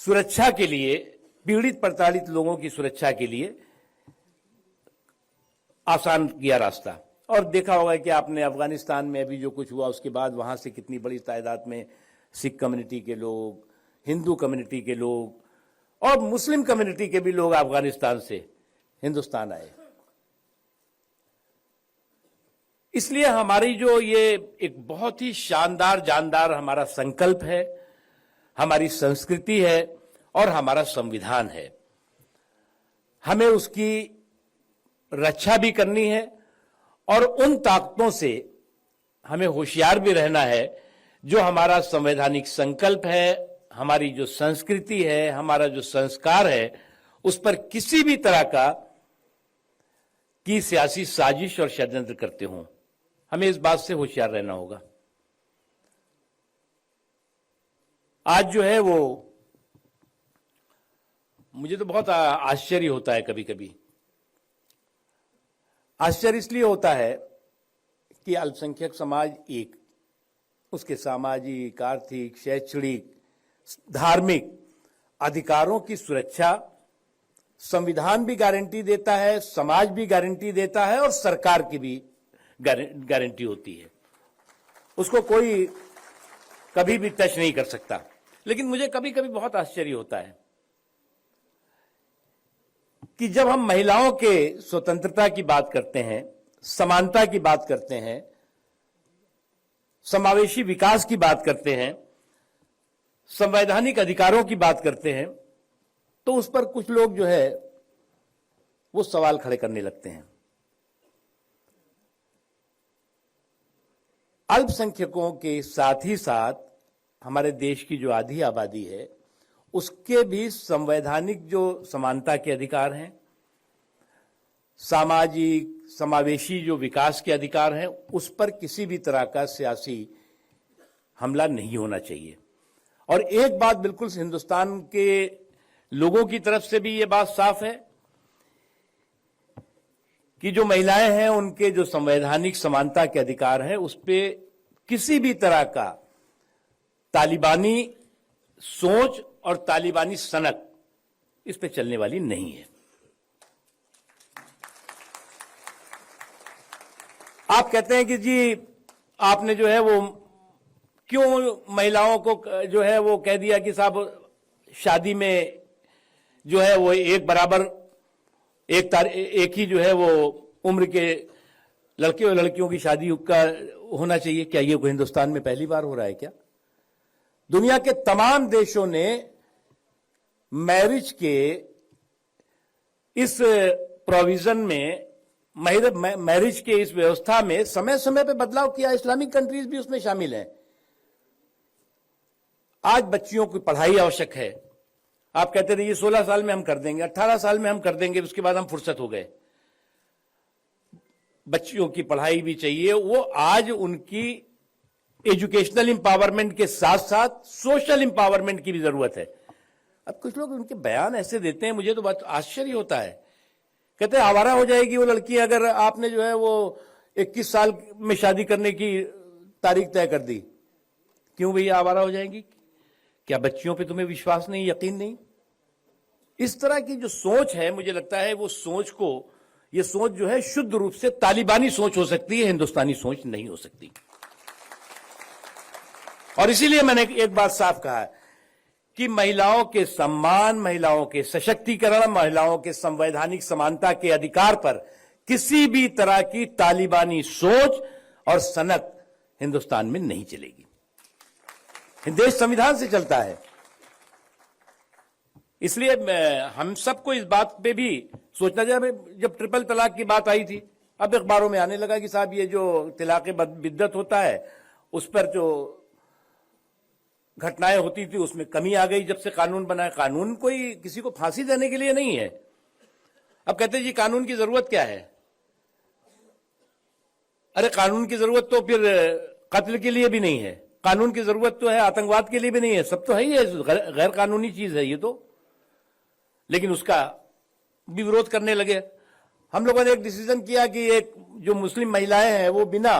सुरक्षा के लिए, पीड़ित प्रताड़ित लोगों की सुरक्षा के लिए आसान किया रास्ता। और देखा होगा कि आपने अफगानिस्तान में अभी जो कुछ हुआ उसके बाद वहां से कितनी बड़ी तादाद में सिख कम्युनिटी के लोग, हिंदू कम्युनिटी के लोग और मुस्लिम कम्युनिटी के भी लोग अफगानिस्तान से हिंदुस्तान आए। इसलिए हमारी जो ये एक बहुत ही शानदार जानदार हमारा संकल्प है, हमारी संस्कृति है और हमारा संविधान है, हमें उसकी रक्षा भी करनी है और उन ताकतों से हमें होशियार भी रहना है जो हमारा संवैधानिक संकल्प है, हमारी जो संस्कृति है, हमारा जो संस्कार है, उस पर किसी भी तरह की सियासी साजिश और षड्यंत्र करते हों। हमें इस बात से होशियार रहना होगा। आज जो है वो मुझे तो बहुत आश्चर्य होता है, कभी कभी आश्चर्य इसलिए होता है कि अल्पसंख्यक समाज एक, उसके सामाजिक, आर्थिक, शैक्षणिक, धार्मिक अधिकारों की सुरक्षा संविधान भी गारंटी देता है, समाज भी गारंटी देता है और सरकार की भी गारंटी होती है। उसको कोई कभी भी टच नहीं कर सकता। लेकिन मुझे कभी कभी बहुत आश्चर्य होता है कि जब हम महिलाओं के स्वतंत्रता की बात करते हैं, समानता की बात करते हैं, समावेशी विकास की बात करते हैं, संवैधानिक अधिकारों की बात करते हैं, तो उस पर कुछ लोग जो है वो सवाल खड़े करने लगते हैं। अल्पसंख्यकों के साथ ही साथ हमारे देश की जो आधी आबादी है उसके भी संवैधानिक जो समानता के अधिकार हैं, सामाजिक समावेशी जो विकास के अधिकार हैं, उस पर किसी भी तरह का सियासी हमला नहीं होना चाहिए। और एक बात बिल्कुल हिंदुस्तान के लोगों की तरफ से भी ये बात साफ है कि जो महिलाएं हैं उनके जो संवैधानिक समानता के अधिकार हैं उस पे किसी भी तरह का तालिबानी सोच और तालिबानी सनक इस पे चलने वाली नहीं है। आप कहते हैं कि जी आपने जो है वो क्यों महिलाओं को जो है वो कह दिया कि साहब शादी में जो है वो एक बराबर एक ही जो है वो उम्र के लड़के और लड़कियों की शादी का होना चाहिए। क्या ये कोई हिंदुस्तान में पहली बार हो रहा है क्या? दुनिया के तमाम देशों ने मैरिज के इस प्रोविजन में, मैरिज के इस व्यवस्था में समय समय पे बदलाव किया। इस्लामिक कंट्रीज भी उसमें शामिल हैं। आज बच्चियों की पढ़ाई आवश्यक है। आप कहते रहिए 16 साल में हम कर देंगे, 18 साल में हम कर देंगे, उसके बाद हम फुर्सत हो गए। बच्चियों की पढ़ाई भी चाहिए। वो आज उनकी एजुकेशनल इंपावरमेंट के साथ साथ सोशल इंपावरमेंट की भी जरूरत है। अब कुछ लोग उनके बयान ऐसे देते हैं, मुझे तो बहुत आश्चर्य होता है। कहते हैं आवारा हो जाएगी वो लड़की अगर आपने जो है वो 21 साल में शादी करने की तारीख तय कर दी। क्यों भैया आवारा हो जाएंगी? क्या बच्चियों पे तुम्हें विश्वास नहीं, यकीन नहीं? इस तरह की जो सोच है, मुझे लगता है वो ये सोच जो है शुद्ध रूप से तालिबानी सोच हो सकती है, हिंदुस्तानी सोच नहीं हो सकती। और इसीलिए मैंने एक बात साफ कहा है कि महिलाओं के सम्मान, महिलाओं के सशक्तिकरण, महिलाओं के संवैधानिक समानता के अधिकार पर किसी भी तरह की तालिबानी सोच और सनक हिंदुस्तान में नहीं चलेगी। देश संविधान से चलता है। इसलिए हम सबको इस बात पे भी सोचना चाहिए। जब ट्रिपल तलाक की बात आई थी, अब अखबारों में आने लगा कि साहब ये जो तिलाक़े बिद्दत होता है उस पर जो घटनाएं होती थी उसमें कमी आ गई जब से कानून बना है। कानून कोई किसी को फांसी देने के लिए नहीं है। अब कहते हैं जी कानून की जरूरत क्या है? अरे कानून की जरूरत तो फिर कत्ल के लिए भी नहीं है, कानून की जरूरत तो है आतंकवाद के लिए भी नहीं है। सब तो है ही है, गैर कानूनी चीज है ये तो। लेकिन उसका भी विरोध करने लगे। हम लोगों ने एक डिसीजन किया कि एक जो मुस्लिम महिलाएं हैं वो बिना